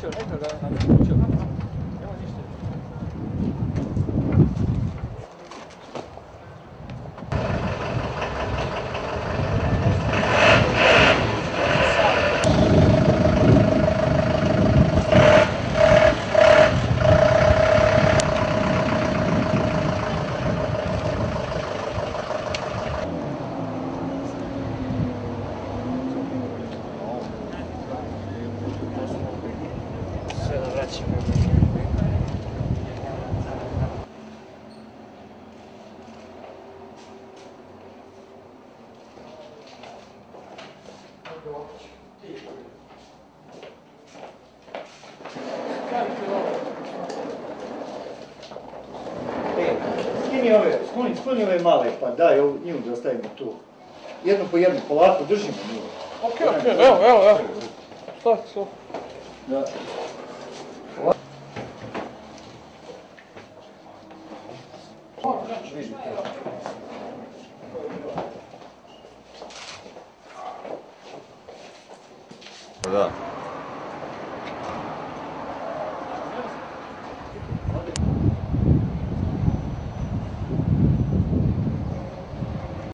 naručio, neka ga naručio. Nema ništa. Sve da vraćamo. Skloni ove male, pa daj nju da ostavimo tu. Jednu po jednu, polako, držimo nju. Okej, evo. Što? Da. Da.